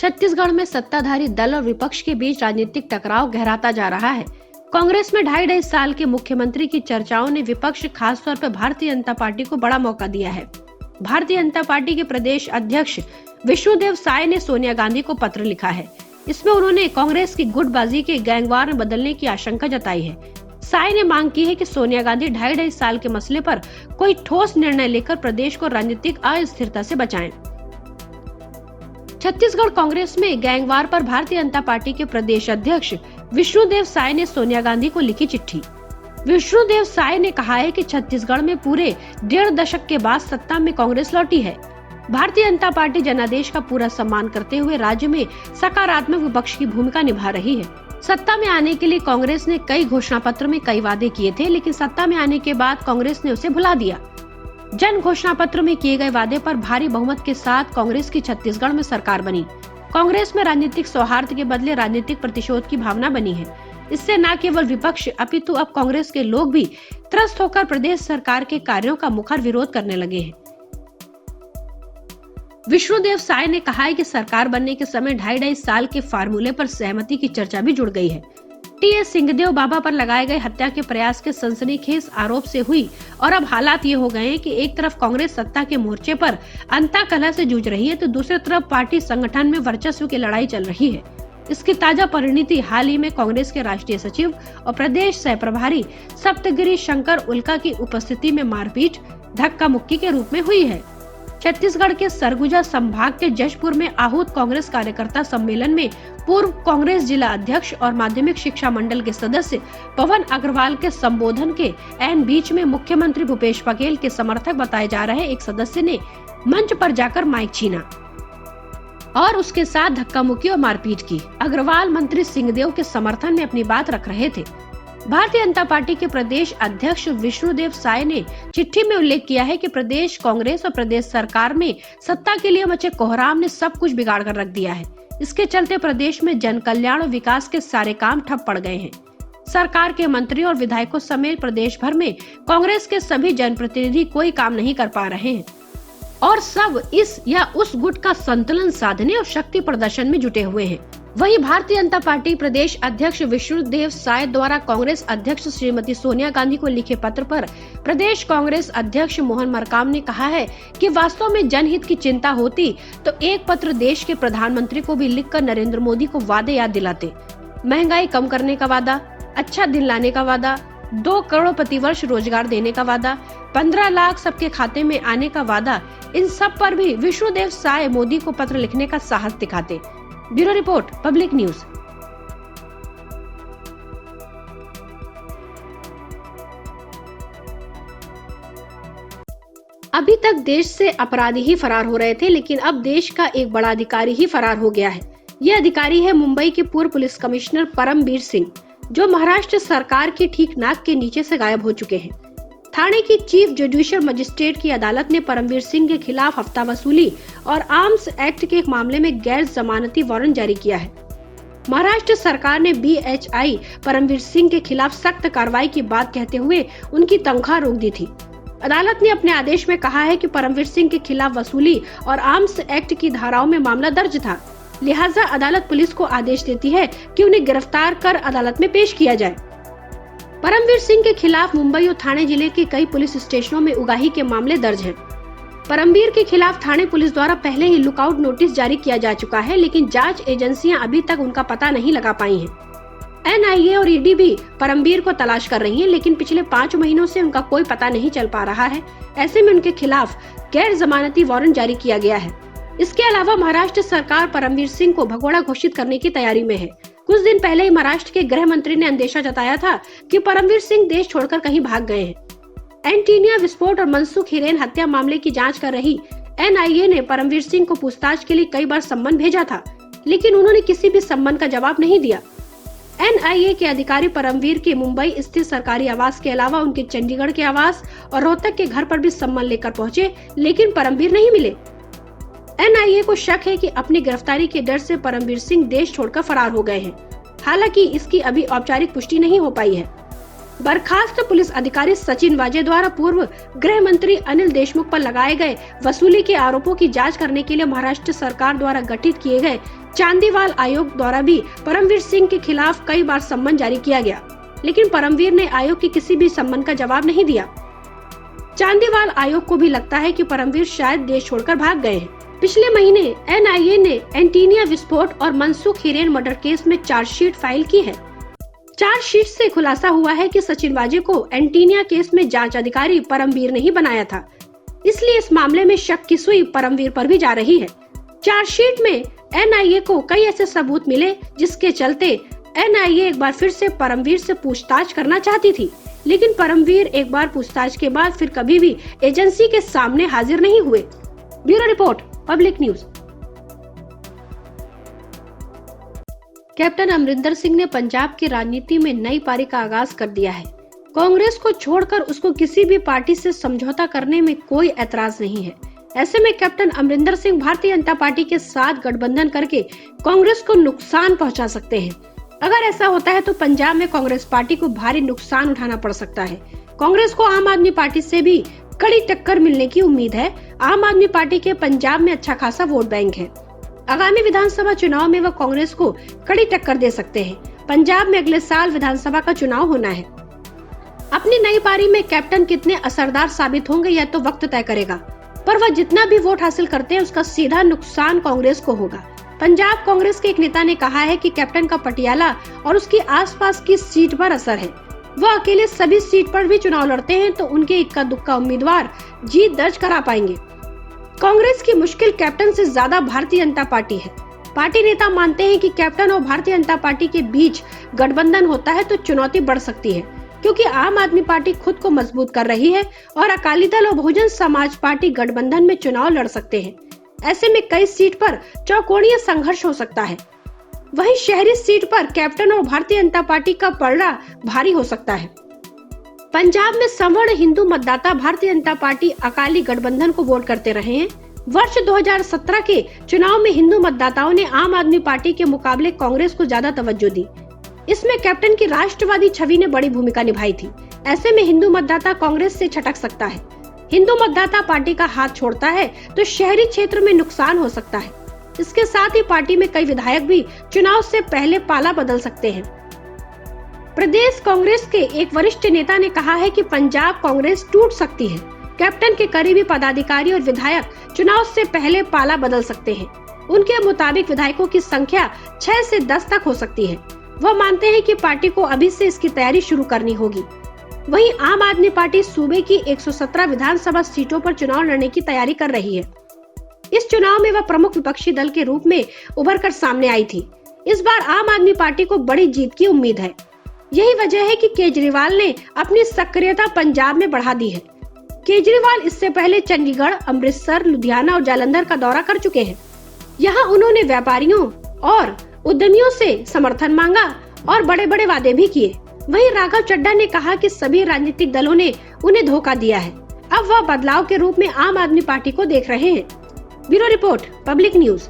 छत्तीसगढ़ में सत्ताधारी दल और विपक्ष के बीच राजनीतिक टकराव गहराता जा रहा है। कांग्रेस में 2.5 साल के मुख्यमंत्री की चर्चाओं ने विपक्ष, खासतौर पर भारतीय जनता पार्टी को बड़ा मौका दिया है। भारतीय जनता पार्टी के प्रदेश अध्यक्ष विष्णुदेव साय ने सोनिया गांधी को पत्र लिखा है। इसमें उन्होंने कांग्रेस की गुटबाजी के गैंगवार में बदलने की आशंका जताई है। साय ने मांग की है कि सोनिया गांधी 2.5 साल के मसले पर कोई ठोस निर्णय लेकर प्रदेश को राजनीतिक अस्थिरता से बचाएं। छत्तीसगढ़ कांग्रेस में गैंगवार पर भारतीय जनता पार्टी के प्रदेश अध्यक्ष विष्णुदेव साय ने सोनिया गांधी को लिखी चिट्ठी। विष्णुदेव साय ने कहा है कि छत्तीसगढ़ में पूरे 1.5 दशक के बाद सत्ता में कांग्रेस लौटी है। भारतीय जनता पार्टी जनादेश का पूरा सम्मान करते हुए राज्य में सकारात्मक विपक्ष की भूमिका निभा रही है। सत्ता में आने के लिए कांग्रेस ने कई घोषणा पत्र में कई वादे किए थे, लेकिन सत्ता में आने के बाद कांग्रेस ने उसे भुला दिया। जन घोषणा पत्र में किए गए वादे पर भारी बहुमत के साथ कांग्रेस की छत्तीसगढ़ में सरकार बनी। कांग्रेस में राजनीतिक सौहार्द के बदले राजनीतिक प्रतिशोध की भावना बनी है। इससे न केवल विपक्ष अपितु अब कांग्रेस के लोग भी त्रस्त होकर प्रदेश सरकार के कार्यों का मुखर विरोध करने लगे हैं। विष्णुदेव साय ने कहा है कि सरकार बनने के समय 2.5 साल के फार्मूले पर सहमति की चर्चा भी जुड़ गई है। टी.एस. सिंहदेव बाबा पर लगाए गए हत्या के प्रयास के सनसनीखेज आरोप से हुई और अब हालात ये हो गए हैं कि एक तरफ कांग्रेस सत्ता के मोर्चे पर अंतःकलह से जूझ रही है, तो दूसरी तरफ पार्टी संगठन में वर्चस्व की लड़ाई चल रही है। इसकी ताजा परिणति हाल ही में कांग्रेस के राष्ट्रीय सचिव और प्रदेश सह प्रभारी सप्तगिरी शंकर उल्का की उपस्थिति में मारपीट, धक्का मुक्की के रूप में हुई है। छत्तीसगढ़ के सरगुजा संभाग के जशपुर में आहूत कांग्रेस कार्यकर्ता सम्मेलन में पूर्व कांग्रेस जिला अध्यक्ष और माध्यमिक शिक्षा मंडल के सदस्य पवन अग्रवाल के संबोधन के ऐन बीच में मुख्यमंत्री भूपेश बघेल के समर्थक बताए जा रहे एक सदस्य ने मंच पर जाकर माइक छीना और उसके साथ धक्का मुक्की और मारपीट की। अग्रवाल मंत्री सिंहदेव के समर्थन में अपनी बात रख रहे थे। भारतीय जनता पार्टी के प्रदेश अध्यक्ष विष्णुदेव साय ने चिट्ठी में उल्लेख किया है कि प्रदेश कांग्रेस और प्रदेश सरकार में सत्ता के लिए मचे कोहराम ने सब कुछ बिगाड़ कर रख दिया है। इसके चलते प्रदेश में जन कल्याण और विकास के सारे काम ठप पड़ गए हैं। सरकार के मंत्री और विधायकों समेत प्रदेश भर में कांग्रेस के सभी जनप्रतिनिधि कोई काम नहीं कर पा रहे हैं और सब इस या उस गुट का संतुलन साधने और शक्ति प्रदर्शन में जुटे हुए हैं। वहीं भारतीय जनता पार्टी प्रदेश अध्यक्ष विष्णुदेव साय द्वारा कांग्रेस अध्यक्ष श्रीमती सोनिया गांधी को लिखे पत्र पर प्रदेश कांग्रेस अध्यक्ष मोहन मरकाम ने कहा है कि वास्तव में जनहित की चिंता होती तो एक पत्र देश के प्रधानमंत्री को भी लिखकर नरेंद्र मोदी को वादे याद दिलाते। महंगाई कम करने का वादा, अच्छा दिन लाने का वादा, 2 करोड़ प्रतिवर्ष रोजगार देने का वादा, 15 लाख सबके खाते में आने का वादा, इन सब पर भी विष्णुदेव साय मोदी को पत्र लिखने का साहस दिखाते। Bureau report, public news. अभी तक देश से अपराधी ही फरार हो रहे थे, लेकिन अब देश का एक बड़ा अधिकारी ही फरार हो गया है। यह अधिकारी है मुंबई के पूर्व पुलिस कमिश्नर परमबीर सिंह, जो महाराष्ट्र सरकार की ठीक नाक के नीचे से गायब हो चुके हैं। थाने की चीफ जुडिशियल मजिस्ट्रेट की अदालत ने परमबीर सिंह के खिलाफ हफ्ता वसूली और आर्म्स एक्ट के एक मामले में गैर जमानती वारंट जारी किया है। महाराष्ट्र सरकार ने BHI परमबीर सिंह के खिलाफ सख्त कार्रवाई की बात कहते हुए उनकी तनख्वाह रोक दी थी। अदालत ने अपने आदेश में कहा है कि परमबीर सिंह के खिलाफ वसूली और आर्म्स एक्ट की धाराओं में मामला दर्ज था, लिहाजा अदालत पुलिस को आदेश देती है कि उन्हें गिरफ्तार कर अदालत में पेश किया जाए। परमबीर सिंह के खिलाफ मुंबई और थाने जिले के कई पुलिस स्टेशनों में उगाही के मामले दर्ज हैं। परमबीर के खिलाफ थाने पुलिस द्वारा पहले ही लुकआउट नोटिस जारी किया जा चुका है, लेकिन जांच एजेंसियां अभी तक उनका पता नहीं लगा पाई हैं। NIA और ED भी परमबीर को तलाश कर रही है, लेकिन पिछले 5 महीनों से उनका कोई पता नहीं चल पा रहा है। ऐसे में उनके खिलाफ गैर जमानती वारंट जारी किया गया है। इसके अलावा महाराष्ट्र सरकार परमबीर सिंह को भगोड़ा घोषित करने की तैयारी में है। कुछ दिन पहले ही महाराष्ट्र के गृह मंत्री ने अंदेशा जताया था कि परमबीर सिंह देश छोड़कर कहीं भाग गए हैं। एंटीनिया विस्फोट और मनसुख हिरेन हत्या मामले की जांच कर रही NIA ने परमबीर सिंह को पूछताछ के लिए कई बार सम्मन भेजा था, लेकिन उन्होंने किसी भी सम्मन का जवाब नहीं दिया। NIA के अधिकारी परमबीर के मुंबई स्थित सरकारी आवास के अलावा उनके चंडीगढ़ के आवास और रोहतक के घर पर भी सम्मन लेकर पहुंचे, लेकिन परमबीर नहीं मिले। NIA को शक है कि अपनी गिरफ्तारी के डर से परमबीर सिंह देश छोड़कर फरार हो गए हैं। हालांकि इसकी अभी औपचारिक पुष्टि नहीं हो पाई है। बर्खास्त पुलिस अधिकारी सचिन वाजे द्वारा पूर्व गृह मंत्री अनिल देशमुख पर लगाए गए वसूली के आरोपों की जांच करने के लिए महाराष्ट्र सरकार द्वारा गठित किए गए चांदीवाल आयोग द्वारा भी परमवीर सिंह के खिलाफ कई बार सम्मन जारी किया गया, लेकिन परमवीर ने आयोग के किसी भी सम्मन का जवाब नहीं दिया। चांदीवाल आयोग को भी लगता है कि परमवीर शायद देश छोड़कर भाग गए हैं। पिछले महीने एनआईए ने एंटीनिया विस्फोट और मनसुख हिरेन मर्डर केस में चार्जशीट फाइल की है। चार्जशीट से खुलासा हुआ है कि सचिन वाजे को एंटीनिया केस में जांच अधिकारी परमवीर ने ही बनाया था, इसलिए इस मामले में शक की सुई परमवीर पर भी जा रही है। चार्जशीट में एनआईए को कई ऐसे सबूत मिले जिसके चलते एनआईए एक बार फिर से परमवीर से पूछताछ करना चाहती थी, लेकिन परमवीर एक बार पूछताछ के बाद फिर कभी भी एजेंसी के सामने हाजिर नहीं हुए। Bureau report, public news. Captain Amarinder Singh ने पंजाब की राजनीति में नई पारी का आगाज कर दिया है। कांग्रेस को छोड़कर उसको किसी भी पार्टी से समझौता करने में कोई ऐतराज नहीं है। ऐसे में कैप्टन अमरिंदर सिंह भारतीय जनता पार्टी के साथ गठबंधन करके कांग्रेस को नुकसान पहुंचा सकते हैं। अगर ऐसा होता है तो पंजाब में कांग्रेस पार्टी को भारी नुकसान उठाना पड़ सकता है। कांग्रेस को आम आदमी पार्टी से भी कड़ी टक्कर मिलने की उम्मीद है। आम आदमी पार्टी के पंजाब में अच्छा खासा वोट बैंक है। आगामी विधानसभा चुनाव में वह कांग्रेस को कड़ी टक्कर दे सकते हैं। पंजाब में अगले साल विधानसभा का चुनाव होना है। अपनी नई पारी में कैप्टन कितने असरदार साबित होंगे यह तो वक्त तय करेगा, पर वह जितना भी वोट हासिल करते हैं उसका सीधा नुकसान कांग्रेस को होगा। पंजाब कांग्रेस के एक नेता ने कहा है कि कैप्टन का पटियाला और उसकी आसपास की सीट पर असर है। वह अकेले सभी सीट पर भी चुनाव लड़ते हैं तो उनके इक्का दुक्का उम्मीदवार जीत दर्ज करा पाएंगे। कांग्रेस की मुश्किल कैप्टन से ज्यादा भारतीय जनता पार्टी है। पार्टी नेता मानते हैं कि कैप्टन और भारतीय जनता पार्टी के बीच गठबंधन होता है तो चुनौती बढ़ सकती है, क्योंकि आम आदमी पार्टी खुद को मजबूत कर रही है और अकाली दल और बहुजन समाज पार्टी गठबंधन में चुनाव लड़ सकते हैं। ऐसे में कई सीट पर चौकोड़ीय संघर्ष हो सकता है। वहीं शहरी सीट पर कैप्टन और भारतीय जनता पार्टी का पलड़ा भारी हो सकता है। पंजाब में सवर्ण हिंदू मतदाता भारतीय जनता पार्टी अकाली गठबंधन को वोट करते रहे हैं। वर्ष 2017 के चुनाव में हिंदू मतदाताओं ने आम आदमी पार्टी के मुकाबले कांग्रेस को ज्यादा तवज्जो दी। इसमें कैप्टन की राष्ट्रवादी छवि ने बड़ी भूमिका निभाई थी। ऐसे में हिंदू मतदाता कांग्रेस से छटक सकता है। हिंदू मतदाता पार्टी का हाथ छोड़ता है तो शहरी क्षेत्र में नुकसान हो सकता है। इसके साथ ही पार्टी में कई विधायक भी चुनाव से पहले पाला बदल सकते हैं। प्रदेश कांग्रेस के एक वरिष्ठ नेता ने कहा है कि पंजाब कांग्रेस टूट सकती है। कैप्टन के करीबी पदाधिकारी और विधायक चुनाव से पहले पाला बदल सकते हैं। उनके मुताबिक विधायकों की संख्या 6 से 10 तक हो सकती है। वह मानते हैं कि पार्टी को अभी से इसकी तैयारी शुरू करनी होगी। वहीं आम आदमी पार्टी सूबे की 117 विधानसभा सीटों पर चुनाव लड़ने की तैयारी कर रही है। इस चुनाव में वह प्रमुख विपक्षी दल के रूप में उभर कर सामने आई थी। इस बार आम आदमी पार्टी को बड़ी जीत की उम्मीद है। यही वजह है कि केजरीवाल ने अपनी सक्रियता पंजाब में बढ़ा दी है। केजरीवाल इससे पहले चंडीगढ़, अमृतसर, लुधियाना और जालंधर का दौरा कर चुके हैं। यहाँ उन्होंने व्यापारियों और उद्यमियों से समर्थन मांगा और बड़े बड़े वादे भी किए। वहीं राघव चड्ढा ने कहा कि सभी राजनीतिक दलों ने उन्हें धोखा दिया है। अब वह बदलाव के रूप में आम आदमी पार्टी को देख रहे हैं। Bureau report, public news.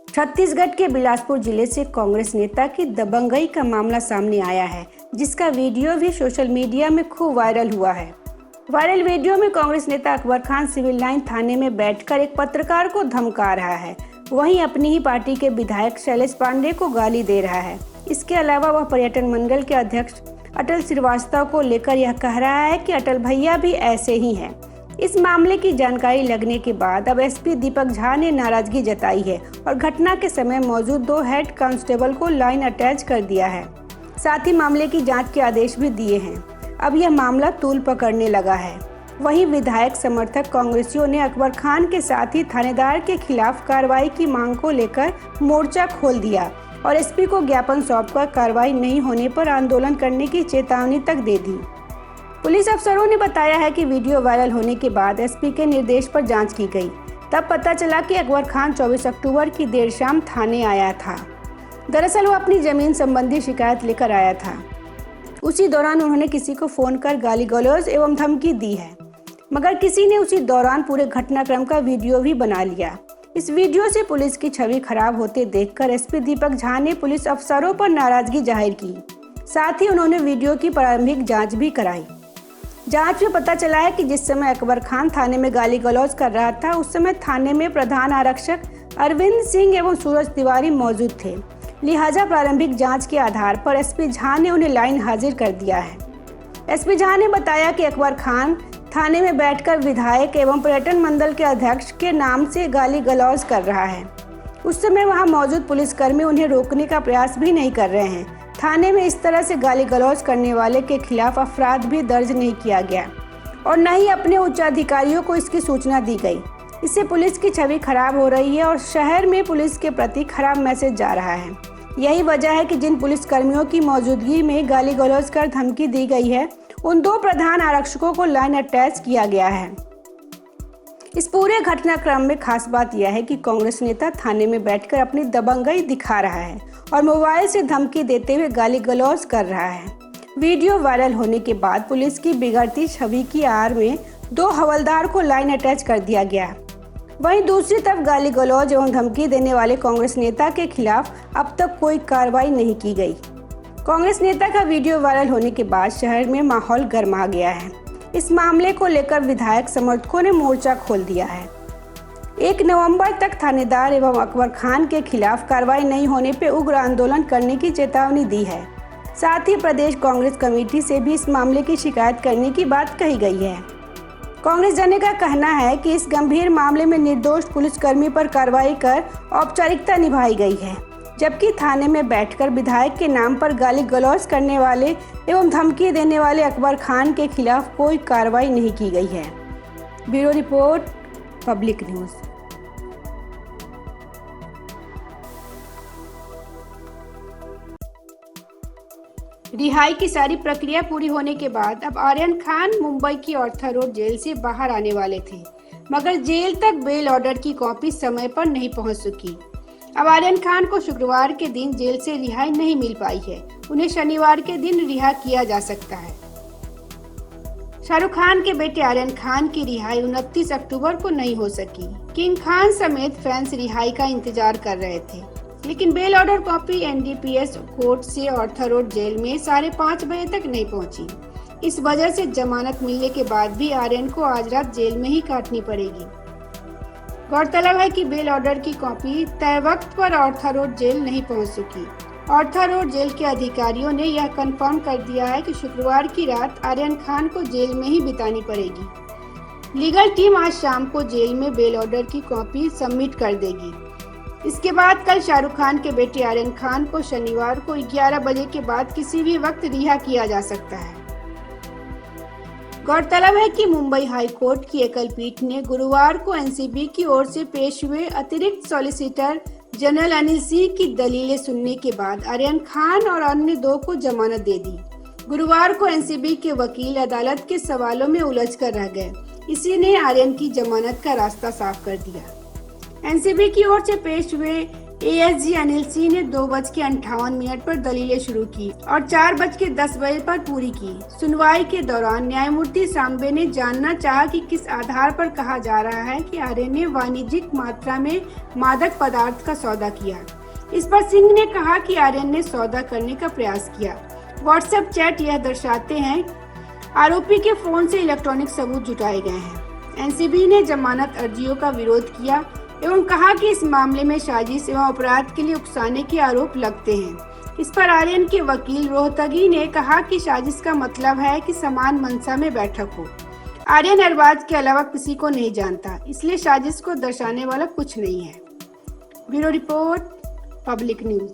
Chhattisgarh के बिलासपुर जिले से कांग्रेस नेता की दबंगई का मामला सामने आया है, जिसका वीडियो भी सोशल मीडिया में खूब वायरल हुआ है। वायरल वीडियो में कांग्रेस नेता अकबर खान सिविल लाइन थाने में बैठकर एक पत्रकार को धमका रहा है। वहीं अपनी ही पार्टी के विधायक शैलेश पांडे को गाली दे रहा है। इसके अलावा वह पर्यटन मंडल के अध्यक्ष अटल श्रीवास्तव को लेकर यह कह रहा है कि अटल भैया भी ऐसे ही हैं। इस मामले की जानकारी लगने के बाद अब एसपी दीपक झा ने नाराजगी जताई है और घटना के समय मौजूद 2 हेड कांस्टेबल को लाइन अटैच कर दिया है। साथ ही मामले की जांच के आदेश भी दिए हैं। अब यह मामला तूल पकड़ने लगा है। वहीं विधायक समर्थक कांग्रेसियों ने अकबर खान के साथ ही थानेदार के खिलाफ कार्रवाई की मांग को लेकर मोर्चा खोल दिया और एसपी को ज्ञापन सौंपकर कार्रवाई नहीं होने पर आंदोलन करने की चेतावनी तक दे दी। पुलिस अफसरों ने बताया है कि वीडियो वायरल होने के बाद एसपी के निर्देश पर जांच की गई। तब पता चला कि अकबर खान 24 अक्टूबर की देर शाम थाने आया था। दरअसल वो अपनी जमीन संबंधी शिकायत लेकर आया था। उसी दौरान उन्होंने किसी को फोन कर गाली गलौज एवं धमकी दी है, मगर किसी ने उसी दौरान पूरे घटनाक्रम का वीडियो भी बना लिया। इस वीडियो से पुलिस की छवि खराब होते देखकर एसपी दीपक झा ने पुलिस अफसरों पर नाराजगी जाहिर की। साथ ही उन्होंने वीडियो की प्रारंभिक जांच भी कराई। जांच में पता चला है कि जिस समय अकबर खान थाने में गाली गलौज कर रहा था, उस समय थाने में प्रधान आरक्षक अरविंद सिंह एवं सूरज तिवारी मौजूद थे। लिहाजा प्रारंभिक जांच के आधार पर एसपी झा ने उन्हें लाइन हाजिर कर दिया है। एसपी झा ने बताया कि अकबर खान थाने में बैठकर विधायक एवं पर्यटन मंडल के अध्यक्ष के नाम से गाली गलौज कर रहा है। उस समय वहां मौजूद पुलिसकर्मी उन्हें रोकने का प्रयास भी नहीं कर रहे हैं। थाने में इस तरह से गाली गलौज करने वाले के खिलाफ अपराध भी दर्ज नहीं किया गया और न ही अपने उच्चाधिकारियों को इसकी सूचना दी गई। इससे पुलिस की छवि खराब हो रही है और शहर में पुलिस के प्रति खराब मैसेज जा रहा है। यही वजह है कि जिन पुलिसकर्मियों की मौजूदगी में गाली गलौज कर धमकी दी गई है, उन 2 प्रधान आरक्षकों को लाइन अटैच किया गया है। इस पूरे घटनाक्रम में खास बात यह है कि कांग्रेस नेता थाने में बैठकर अपनी दबंगई दिखा रहा है और मोबाइल से धमकी देते हुए गाली गलौज कर रहा है। वीडियो वायरल होने के बाद पुलिस की बिगड़ती छवि की आड़ में 2 हवलदार को लाइन अटैच कर दिया गया। वहीं दूसरी तरफ गाली गलौज एवं धमकी देने वाले कांग्रेस नेता के खिलाफ अब तक कोई कार्रवाई नहीं की गई। कांग्रेस नेता का वीडियो वायरल होने के बाद शहर में माहौल गर्मा गया है। इस मामले को लेकर विधायक समर्थकों ने मोर्चा खोल दिया है। 1 नवंबर तक थानेदार एवं अकबर खान के खिलाफ कार्रवाई नहीं होने पर उग्र आंदोलन करने की चेतावनी दी है। साथ ही प्रदेश कांग्रेस कमेटी से भी इस मामले की शिकायत करने की बात कही गई है। कांग्रेस जने का कहना है कि इस गंभीर मामले में निर्दोष पुलिसकर्मी पर कार्रवाई कर औपचारिकता निभाई गई है, जबकि थाने में बैठकर विधायक के नाम पर गाली गलौज करने वाले एवं धमकी देने वाले अकबर खान के खिलाफ कोई कार्रवाई नहीं की गई है। Bureau report, public news. रिहाई की सारी प्रक्रिया पूरी होने के बाद अब आर्यन खान मुंबई की ऑर्थर रोड जेल से बाहर आने वाले थे, मगर जेल तक बेल ऑर्डर की कॉपी समय पर नहीं पहुंच सकी। अब आर्यन खान को शुक्रवार के दिन जेल से रिहाई नहीं मिल पाई है। उन्हें शनिवार के दिन रिहा किया जा सकता है। शाहरुख खान के बेटे आर्यन खान की रिहाई 29 अक्टूबर को नहीं हो सकी। किंग खान समेत फैंस रिहाई का इंतजार कर रहे थे, लेकिन bail order copy NDPS court से ऑर्थर रोड जेल में 5:30 बजे तक नहीं पहुंची। इस वजह से जमानत मिलने के बाद भी आर्यन को आज रात जेल में ही काटनी पड़ेगी। गौरतलब है कि बेल ऑर्डर की कॉपी तय वक्त पर ऑर्थर रोड जेल नहीं पहुंच सकी। ऑर्थर रोड जेल के अधिकारियों ने यह कंफर्म कर दिया है कि शुक्रवार की रात आर्यन खान को जेल में ही बितानी पड़ेगी। लीगल टीम आज शाम को जेल में बेल ऑर्डर की कॉपी सबमिट कर देगी। इसके बाद कल शाहरुख खान के बेटे आर्यन खान को शनिवार को 11 बजे के बाद किसी भी वक्त रिहा किया जा सकता है। गौरतलब है कि मुंबई हाई कोर्ट की एकल पीठ ने गुरुवार को एनसीबी की ओर से पेश हुए अतिरिक्त सॉलिसिटर जनरल अनिल सिंह की दलीलें सुनने के बाद आर्यन खान और अन्य 2 को जमानत दे दी। गुरुवार को एनसीबी के वकील अदालत के सवालों में उलझ कर रह गए। इसी ने आर्यन की जमानत का रास्ता साफ कर दिया। एनसीबी की ओर से पेश हुए एएसजी अनिल सिंह ने 2:58 पर दलीलें शुरू की और 4:10 पर पूरी की। सुनवाई के दौरान न्यायमूर्ति सांबे ने जानना चाहा कि किस आधार पर कहा जा रहा है कि आर्यन ने वाणिज्यिक मात्रा में मादक पदार्थ का सौदा किया। इस पर सिंह ने कहा कि आर्यन ने सौदा करने का प्रयास किया। व्हाट्सएप चैट यह दर्शाते हैं। आरोपी के फोन से इलेक्ट्रॉनिक सबूत जुटाए गए हैं। एनसीबी ने जमानत अर्जियों का विरोध किया एवं कहा कि इस मामले में साजिश एवं अपराध के लिए उकसाने के आरोप लगते हैं। इस पर आर्यन के वकील रोहतगी ने कहा कि साजिश का मतलब है कि समान मंशा में बैठक हो। आर्यन अरबाज के अलावा किसी को नहीं जानता, इसलिए साजिश को दर्शाने वाला कुछ नहीं है। Bureau report, public news.